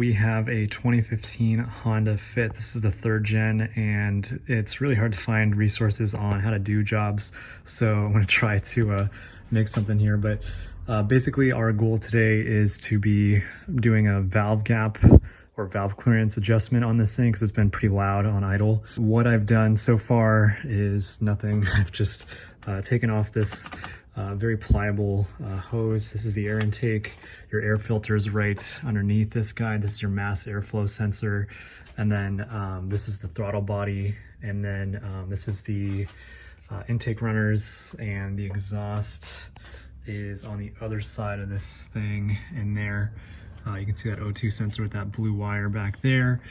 We have a 2015 Honda Fit. This is the 3rd gen, and it's really hard to find resources on how to do jobs. So I'm going to try to make something here. But basically our goal today is to be doing a valve gap or valve clearance adjustment on this thing because it's been pretty loud on idle. What I've done so far is nothing. I've just taken off this very pliable hose. This is the air intake. Your air filter is right underneath this guy. This is your mass airflow sensor. And then this is the throttle body. And then this is the intake runners, and the exhaust is on the other side of this thing in there. You can see that O2 sensor with that blue wire back there.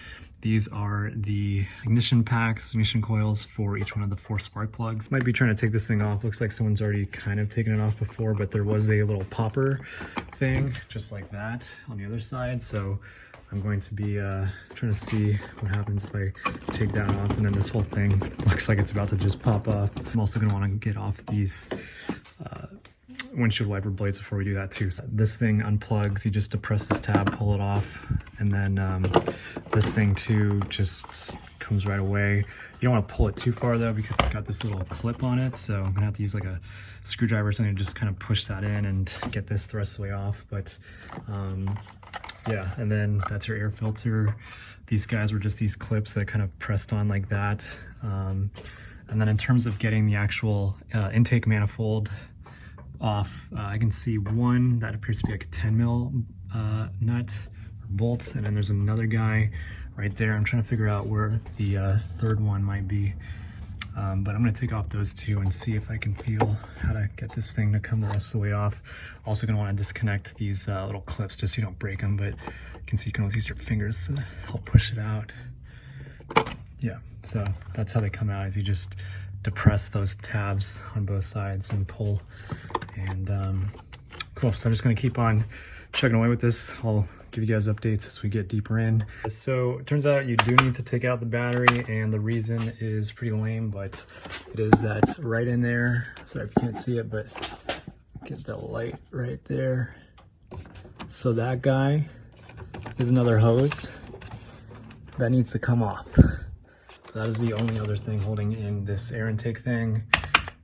These are the ignition packs, ignition coils for each one of the 4 spark plugs. Might be trying to take this thing off. Looks like someone's already kind of taken it off before, but there was a little popper thing just like that on the other side. So I'm going to be trying to see what happens if I take that off, and then this whole thing looks like it's about to just pop up. I'm also gonna wanna get off these windshield wiper blades before we do that too. So this thing unplugs, you just depress this tab, pull it off, and then this thing too just comes right away. You don't want to pull it too far though, because it's got this little clip on it, so I'm gonna have to use like a screwdriver or something to just kind of push that in and get this the rest of the way off. But yeah, and then that's your air filter. These guys were just these clips that kind of pressed on like that. And then in terms of getting the actual intake manifold off, I can see one that appears to be like a 10 mil nut or bolt, and then there's another guy right there. I'm trying to figure out where the 3rd one might be, but I'm going to take off those 2 and see if I can feel how to get this thing to come the rest of the way off. Also going to want to disconnect these little clips just so you don't break them, but you can see you can always use your fingers to help push it out. Yeah, so that's how they come out, is you just depress those tabs on both sides and pull. And cool, so I'm just gonna keep on chugging away with this. I'll give you guys updates as we get deeper in. So it turns out you do need to take out the battery, and the reason is pretty lame, but it is that right in there. Sorry if you can't see it, but get the light right there. So that guy is another hose that needs to come off. That is the only other thing holding in this air intake thing,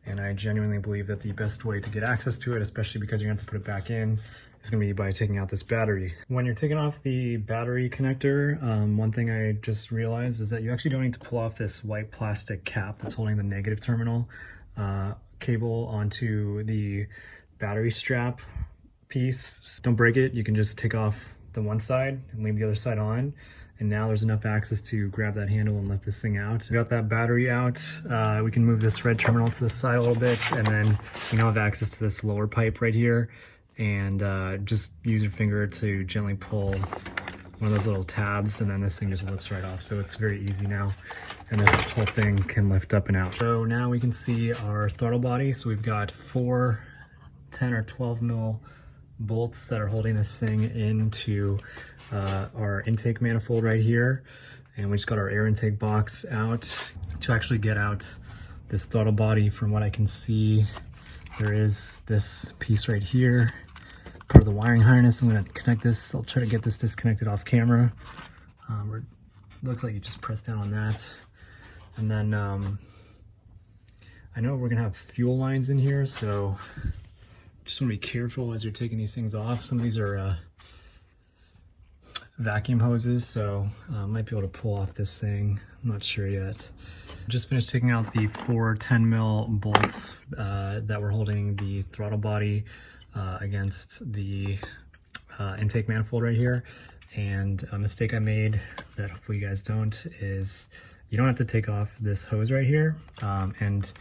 and I genuinely believe that the best way to get access to it, especially because you're going to have to put it back in, is going to be by taking out this battery. When you're taking off the battery connector, one thing I just realized is that you actually don't need to pull off this white plastic cap that's holding the negative terminal cable onto the battery strap piece. Don't break it. You can just take off the one side and leave the other side on. And now there's enough access to grab that handle and lift this thing out. We got that battery out. We can move this red terminal to the side a little bit, and then we now have access to this lower pipe right here. And just use your finger to gently pull one of those little tabs, and then this thing just lifts right off. So it's very easy now. And this whole thing can lift up and out. So now we can see our throttle body. So we've got 4 10 or 12 mil bolts that are holding this thing into our intake manifold right here, and we just got our air intake box out. To actually get out this throttle body, from what I can see, there is this piece right here, part of the wiring harness. I'm going to connect this. I'll try to get this disconnected off camera. It looks like you just press down on that, and then I know we're gonna have fuel lines in here, so just want to be careful as you're taking these things off. Some of these are vacuum hoses, so might be able to pull off this thing. I'm not sure yet. Just finished taking out the 4 10 mil bolts that were holding the throttle body against the intake manifold right here. And a mistake I made that hopefully you guys don't is you don't have to take off this hose right here. And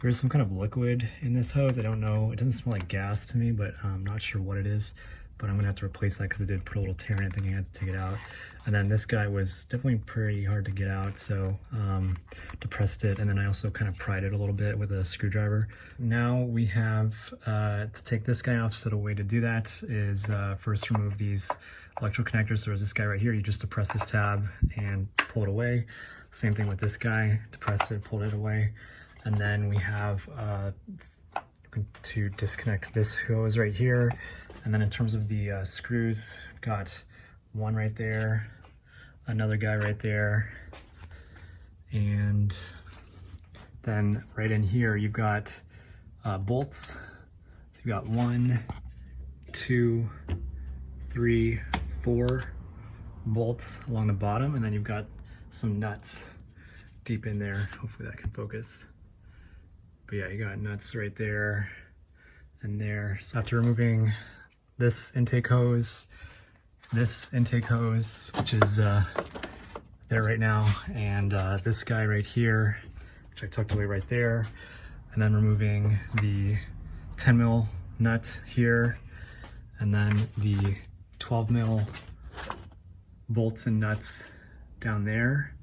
there's some kind of liquid in this hose. I don't know, it doesn't smell like gas to me, but I'm not sure what it is. But I'm gonna have to replace that because it did put a little tear in it, thinking I had to take it out. And then this guy was definitely pretty hard to get out, so depressed it, and then I also kind of pried it a little bit with a screwdriver. Now we have to take this guy off, so the way to do that is first remove these electrical connectors. So there's this guy right here, you just depress this tab and pull it away. Same thing with this guy, depress it, pull it away. And then we have to disconnect this hose right here. And then in terms of the screws, we've got one right there, another guy right there, and then right in here you've got bolts. So you've got 1, 2, 3, 4 bolts along the bottom, and then you've got some nuts deep in there. Hopefully that can focus. But yeah, you got nuts right there and there. So after removing this intake hose, which is there right now, and this guy right here, which I tucked away right there, and then removing the 10 mil nut here, and then the 12 mil bolts and nuts down there.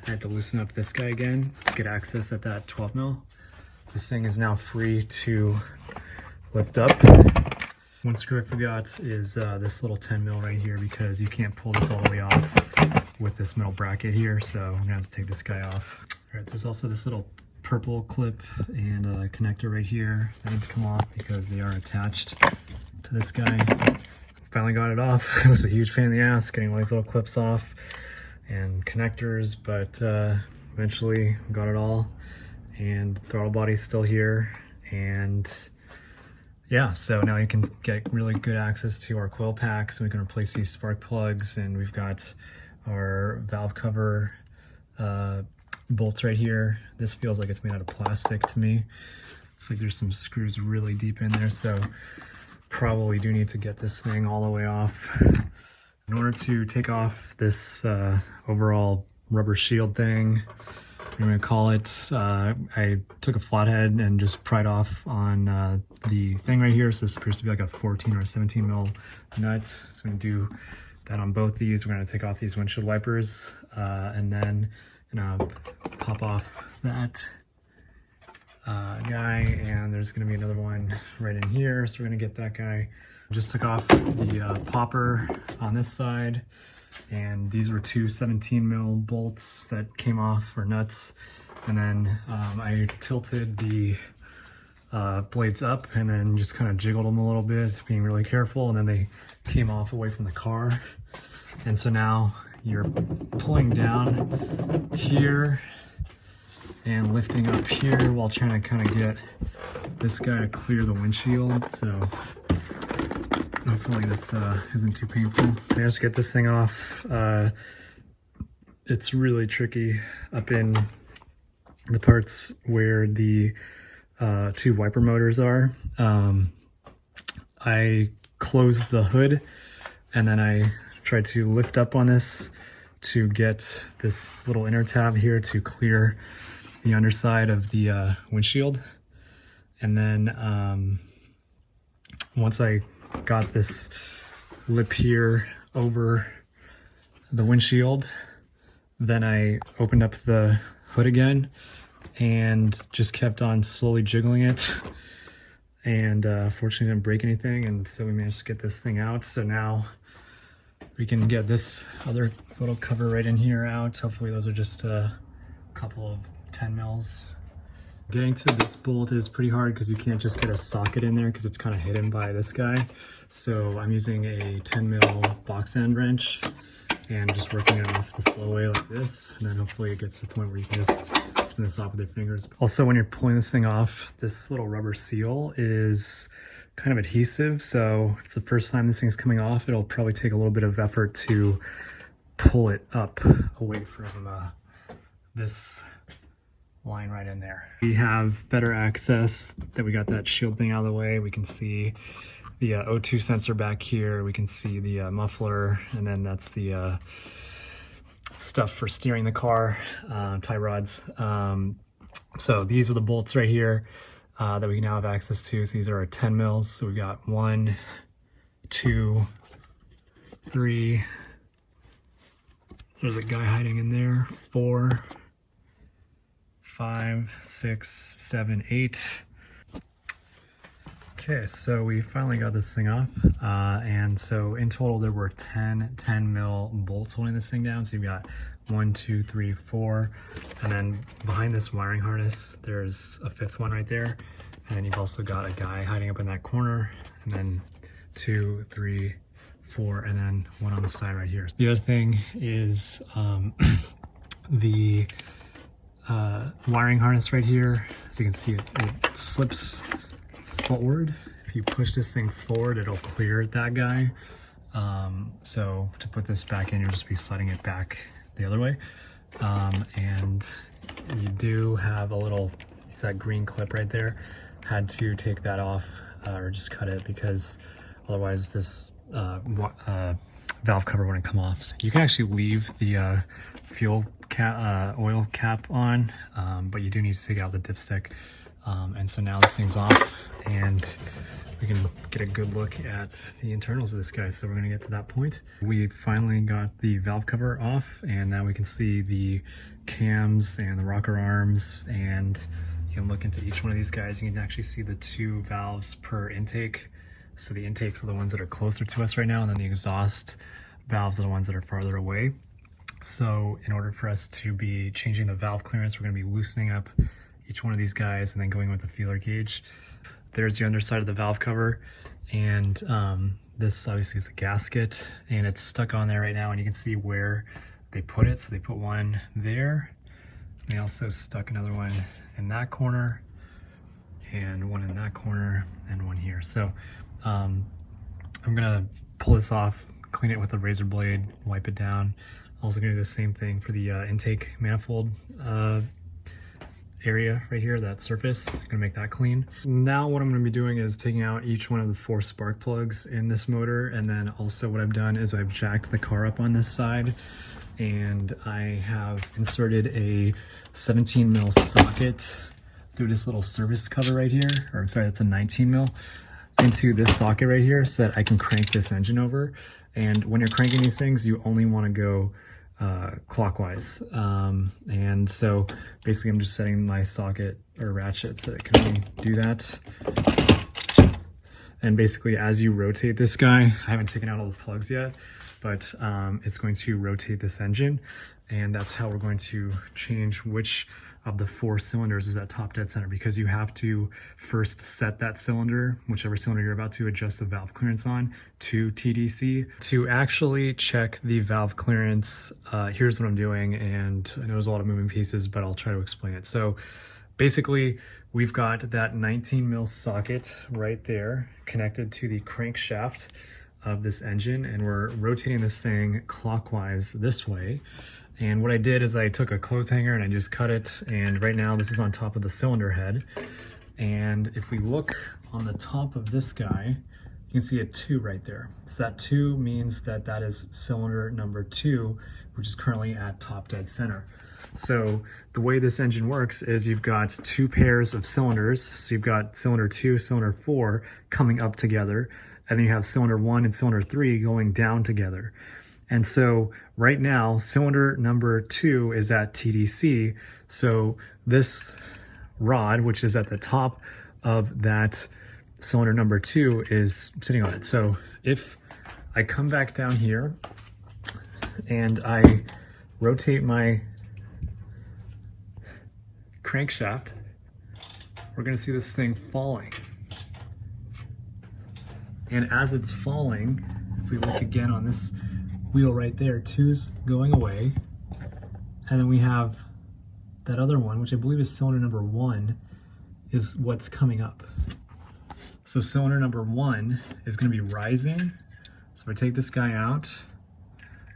I had to loosen up this guy again to get access at that 12 mil. This thing is now free to lift up. One screw I forgot is this little 10 mil right here, because you can't pull this all the way off with this metal bracket here, so I'm gonna have to take this guy off. All right, there's also this little purple clip and a connector right here that need to come off because they are attached to this guy. Finally got it off. It was a huge pain in the ass getting all these little clips off and connectors, but eventually got it all, and the throttle body's still here. And yeah, so now you can get really good access to our coil packs, and we can replace these spark plugs, and we've got our valve cover bolts right here. This feels like it's made out of plastic to me. Looks like there's some screws really deep in there, so probably do need to get this thing all the way off. In order to take off this overall rubber shield thing, I'm gonna call it, I took a flathead and just pried off on the thing right here. So this appears to be like a 14 or a 17 mil nut. So I'm gonna do that on both these. We're gonna take off these windshield wipers, and then pop off that guy, and there's gonna be another one right in here, so we're gonna get that guy. Just took off the popper on this side, and these were two 17 mil bolts that came off, or nuts, and then I tilted the blades up and then just kind of jiggled them a little bit, being really careful, and then they came off away from the car. And so now you're pulling down here and lifting up here while trying to kind of get this guy to clear the windshield. So hopefully this isn't too painful. I just get this thing off. It's really tricky up in the parts where the two wiper motors are. I closed the hood, and then I tried to lift up on this to get this little inner tab here to clear the underside of the windshield. And then once I got this lip here over the windshield, then I opened up the hood again and just kept on slowly jiggling it, and fortunately didn't break anything, and so we managed to get this thing out. So now we can get this other little cover right in here out. Hopefully those are just a couple of 10 mils. Getting to this bolt is pretty hard because you can't just get a socket in there because it's kind of hidden by this guy. So I'm using a 10 mil box end wrench and just working it off the slow way like this, and then hopefully it gets to the point where you can just spin this off with your fingers. Also, when you're pulling this thing off, this little rubber seal is kind of adhesive, so if it's the first time this thing's coming off, it'll probably take a little bit of effort to pull it up away from this line right in there. We have better access that we got that shield thing out of the way. We can see the O2 sensor back here. We can see the muffler, and then that's the stuff for steering the car, tie rods. So these are the bolts right here that we now have access to. So these are our 10 mils. So we've got 1, 2, 3. There's a guy hiding in there. 4, 5, 6, 7, 8. Okay, so we finally got this thing off, and so in total there were 10 mil bolts holding this thing down. So you've got 1, 2, 3, 4, and then behind this wiring harness there's a 5th one right there, and then you've also got a guy hiding up in that corner, and then 2, 3, 4, and then one on the side right here. The other thing is the wiring harness right here. As you can see, it slips forward. If you push this thing forward, it'll clear that guy. So to put this back in, you'll just be sliding it back the other way. And you do have a little, it's that green clip right there. Had to take that off or just cut it, because otherwise this valve cover wouldn't come off. So you can actually leave the fuel cap, oil cap on, but you do need to take out the dipstick. And so now this thing's off, and we can get a good look at the internals of this guy. So we're gonna get to that point. We finally got the valve cover off, and now we can see the cams and the rocker arms, and you can look into each one of these guys. You can actually see the 2 valves per intake. So the intakes are the ones that are closer to us right now, and then the exhaust valves are the ones that are farther away. So in order for us to be changing the valve clearance, we're gonna be loosening up each one of these guys and then going with the feeler gauge. There's the underside of the valve cover, and this obviously is the gasket, and it's stuck on there right now, and you can see where they put it. So they put one there. They also stuck another one in that corner, and one in that corner, and one here. So I'm gonna pull this off, clean it with a razor blade, wipe it down. Also gonna do the same thing for the intake manifold area right here, that surface. Gonna make that clean. Now what I'm gonna be doing is taking out each one of the 4 spark plugs in this motor, and then also what I've done is I've jacked the car up on this side, and I have inserted a 17 mil socket through this little service cover right here, or sorry, that's a 19 mil, into this socket right here, so that I can crank this engine over. And when you're cranking these things, you only want to go clockwise. And so basically I'm just setting my socket or ratchet so that it can only do that. And basically as you rotate this guy, I haven't taken out all the plugs yet, but it's going to rotate this engine, and that's how we're going to change which of the 4 cylinders is at top dead center, because you have to first set that cylinder, whichever cylinder you're about to adjust the valve clearance on, to TDC. To actually check the valve clearance, here's what I'm doing, and I know there's a lot of moving pieces, but I'll try to explain it. So basically we've got that 19 mil socket right there connected to the crankshaft of this engine, and we're rotating this thing clockwise this way. And what I did is I took a clothes hanger and I just cut it, and right now this is on top of the cylinder head. And if we look on the top of this guy, you can see a 2 right there. So that 2 means that that is cylinder number 2, which is currently at top dead center. So the way this engine works is you've got 2 pairs of cylinders. So you've got cylinder 2, cylinder 4 coming up together, and then you have cylinder 1 and cylinder 3 going down together. And so right now, cylinder number 2 is at TDC. So this rod, which is at the top of that cylinder number 2, is sitting on it. So if I come back down here and I rotate my crankshaft, we're gonna see this thing falling. And as it's falling, if we look again on this wheel right there, 2's going away, and then we have that other one, which I believe is cylinder number 1, is what's coming up. So cylinder number 1 is going to be rising. So if I take this guy out,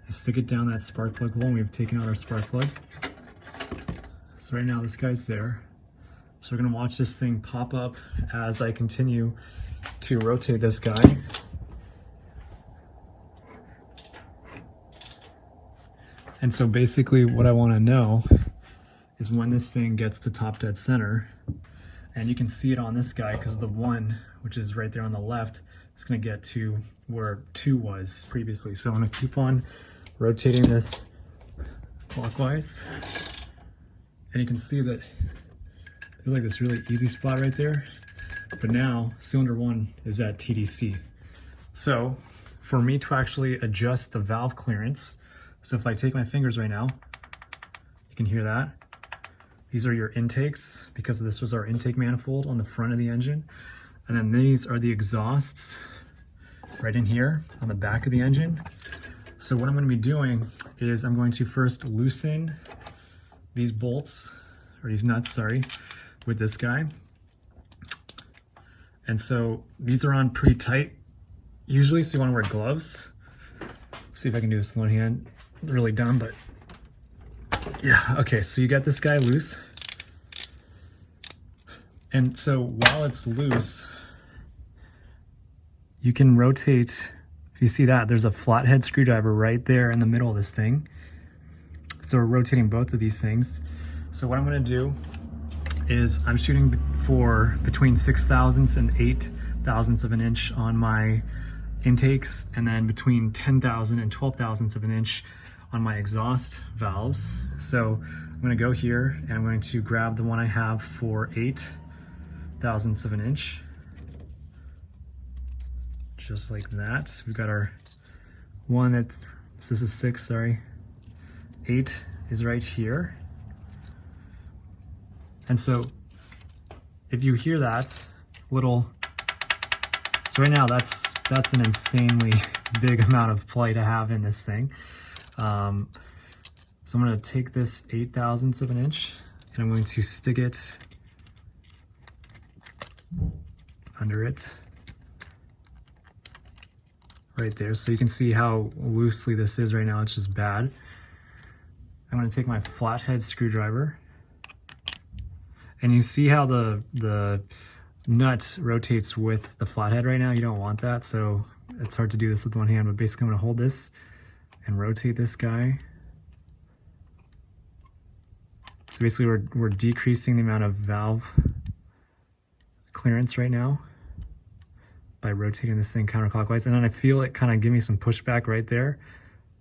I stick it down that spark plug hole, and we've taken out our spark plug. So right now this guy's there. So we're going to watch this thing pop up as I continue to rotate this guy. And so basically what I want to know is when this thing gets to top dead center, and you can see it on this guy because the 1, which is right there on the left, is going to get to where 2 was previously. So I'm going to keep on rotating this clockwise, and you can see that there's like this really easy spot right there, but now cylinder 1 is at TDC. So for me to actually adjust the valve clearance, so if I take my fingers right now, you can hear that. These are your intakes, because this was our intake manifold on the front of the engine. And then these are the exhausts right in here on the back of the engine. So what I'm going to be doing is I'm going to first loosen these bolts, or these nuts, sorry, with this guy. And so these are on pretty tight usually, so you want to wear gloves. See if I can do this in one hand. Really dumb, but yeah. Okay, so you got this guy loose. And so while it's loose, you can rotate. If you see that, there's a flathead screwdriver right there in the middle of this thing. So we're rotating both of these things. So what I'm going to do is I'm shooting for between 6 thousandths and 8 thousandths of an inch on my intakes, and then between 10 thousand and 12 thousandths of an inch on my exhaust valves. So I'm going to go here and I'm going to grab the one I have for 8 thousandths of an inch, just like that. We've got our one that's, this is 6, sorry, 8 is right here. And so if you hear that little, so right now that's an insanely big amount of play to have in this thing. So I'm going to take this 8 thousandths of an inch and I'm going to stick it under it right there. So you can see how loosely this is right now. It's just bad. I'm going to take my flathead screwdriver, and you see how the nut rotates with the flathead right now. You don't want that, so it's hard to do this with one hand, but basically I'm going to hold this and rotate this guy. So basically we're decreasing the amount of valve clearance right now by rotating this thing counterclockwise. And then I feel it kind of give me some pushback right there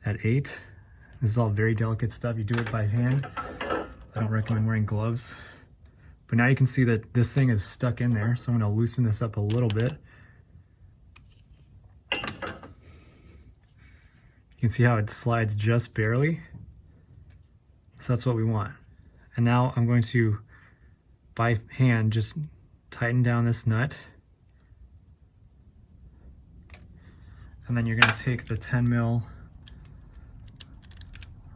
at 8. This is all very delicate stuff. You do it by hand. I don't recommend wearing gloves. But now you can see that this thing is stuck in there. So I'm going to loosen this up a little bit. You can see how it slides just barely. So that's what we want. And now I'm going to, by hand, just tighten down this nut. And then you're going to take the 10 mil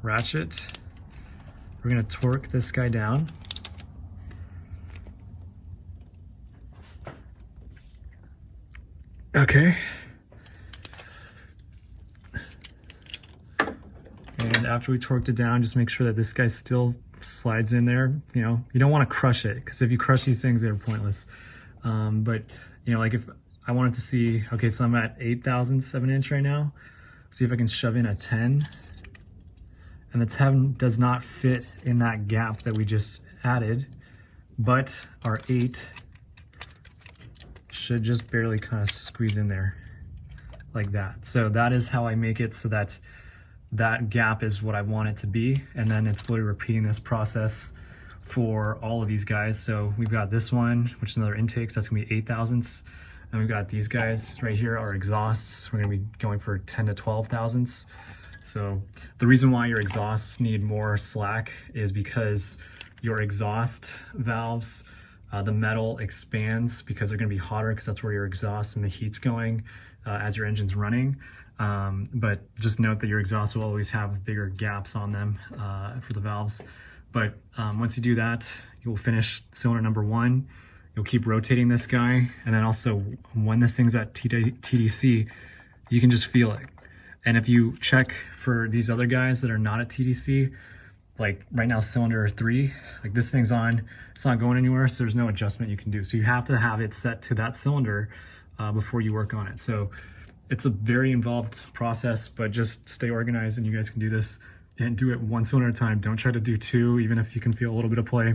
ratchet. We're going to torque this guy down. Okay. And after we torqued it down, just make sure that this guy still slides in there. You know, you don't want to crush it, because if you crush these things, they're pointless. But, you know, like if I wanted to see, okay, so I'm at 8 thousandths of an inch right now. See if I can shove in a 10. And the 10 does not fit in that gap that we just added, but our 8 should just barely kind of squeeze in there like that. So that is how I make it so that that gap is what I want it to be. And then it's literally repeating this process for all of these guys. So we've got this one, which is another intake, so that's gonna be 8 thousandths. And we've got these guys right here, our exhausts. We're gonna be going for 10 to 12 thousandths. So the reason why your exhausts need more slack is because your exhaust valves, the metal expands because they're going to be hotter, because that's where your exhaust and the heat's going as your engine's running. But just note that your exhaust will always have bigger gaps on them for the valves. But once you do that, you will finish cylinder number 1. You'll keep rotating this guy, and then also when this thing's at TDC, you can just feel it. And if you check for these other guys that are not at TDC, like right now cylinder 3, like this thing's on, it's not going anywhere, so there's no adjustment you can do. So you have to have it set to that cylinder before you work on it. So it's a very involved process, but just stay organized and you guys can do this, and do it one cylinder at a time. Don't try to do 2, even if you can feel a little bit of play.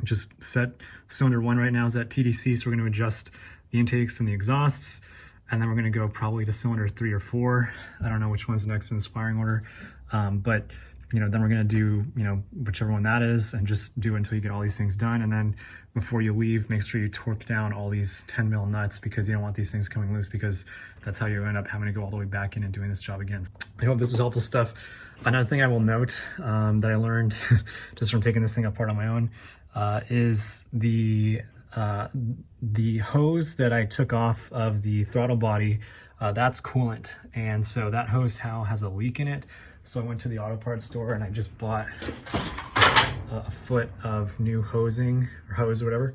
Just set cylinder 1 right now is at TDC, so we're going to adjust the intakes and the exhausts, and then we're going to go probably to cylinder 3 or 4. I don't know which one's next in the firing order, but you know, then we're going to do, you know, whichever one that is, and just do it until you get all these things done. And then before you leave, make sure you torque down all these 10 mil nuts, because you don't want these things coming loose, because that's how you end up having to go all the way back in and doing this job again. I hope this is helpful stuff. Another thing I will note that I learned just from taking this thing apart on my own is the the hose that I took off of the throttle body, that's coolant. And so that hose now has a leak in it. So I went to the auto parts store and I just bought a foot of new hosing or hose or whatever.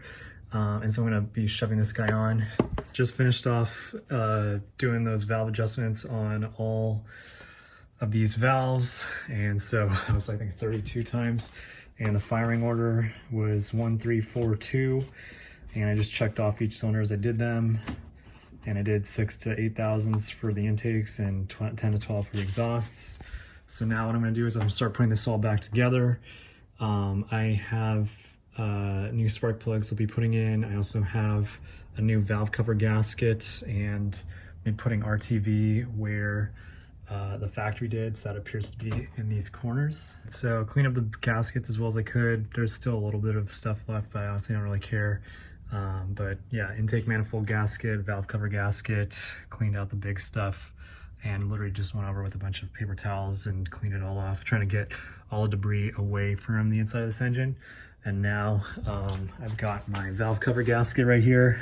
And so I'm gonna be shoving this guy on. Just finished off doing those valve adjustments on all of these valves. And so that was I think 32 times. And the firing order was 1342. And I just checked off each cylinder as I did them. And I did 6 to 8 thousandths for the intakes and 10 to 12 for the exhausts. So now what I'm gonna do is I'm gonna start putting this all back together. I have new spark plugs I'll be putting in. I also have a new valve cover gasket, and I'll be putting RTV where the factory did, so that appears to be in these corners. So clean up the gaskets as well as I could. There's still a little bit of stuff left, but I honestly don't really care. But yeah, intake manifold gasket, valve cover gasket, cleaned out the big stuff, and literally just went over with a bunch of paper towels and cleaned it all off, trying to get all the debris away from the inside of this engine. And now I've got my valve cover gasket right here.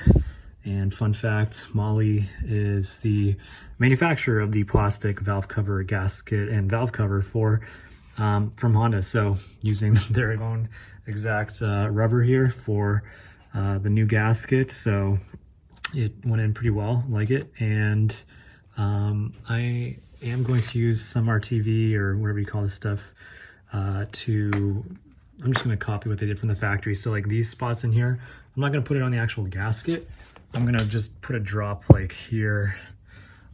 And fun fact, Molly is the manufacturer of the plastic valve cover gasket and valve cover from Honda. So using their own exact rubber here for the new gasket. So it went in pretty well, like it. And I am going to use some RTV or whatever you call this stuff I'm just going to copy what they did from the factory. So like these spots in here, I'm not going to put it on the actual gasket. I'm going to just put a drop like here,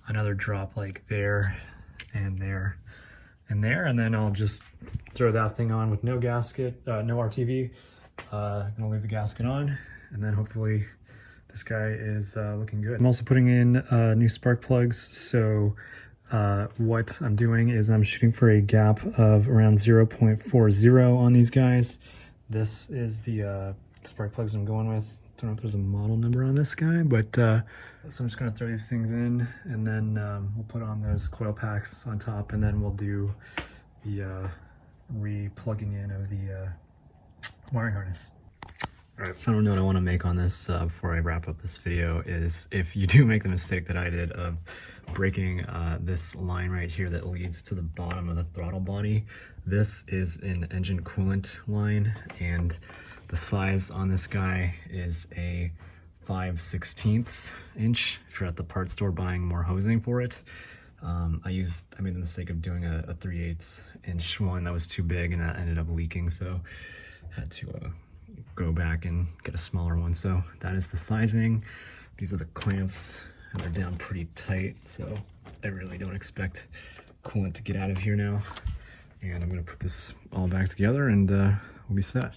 another drop like there, and there, and there. And then I'll just throw that thing on with no gasket, no RTV. I'm going to leave the gasket on, and then hopefully this guy is looking good. I'm also putting in new spark plugs. So what I'm doing is I'm shooting for a gap of around 0.40 on these guys. This is the spark plugs I'm going with. Don't know if there's a model number on this guy, but so I'm just gonna throw these things in, and then we'll put on those coil packs on top, and then we'll do the re-plugging in of the wiring harness. All right, final note I want to make on this before I wrap up this video is, if you do make the mistake that I did of breaking this line right here that leads to the bottom of the throttle body, this is an engine coolant line, and the size on this guy is a 5/16 inch if you're at the parts store buying more hosing for it. I made the mistake of doing a 3/8 inch one that was too big, and that ended up leaking, so I had to go back and get a smaller one. So that is the sizing. These are the clamps, and they're down pretty tight, so I really don't expect coolant to get out of here now. And I'm gonna put this all back together, and we'll be set.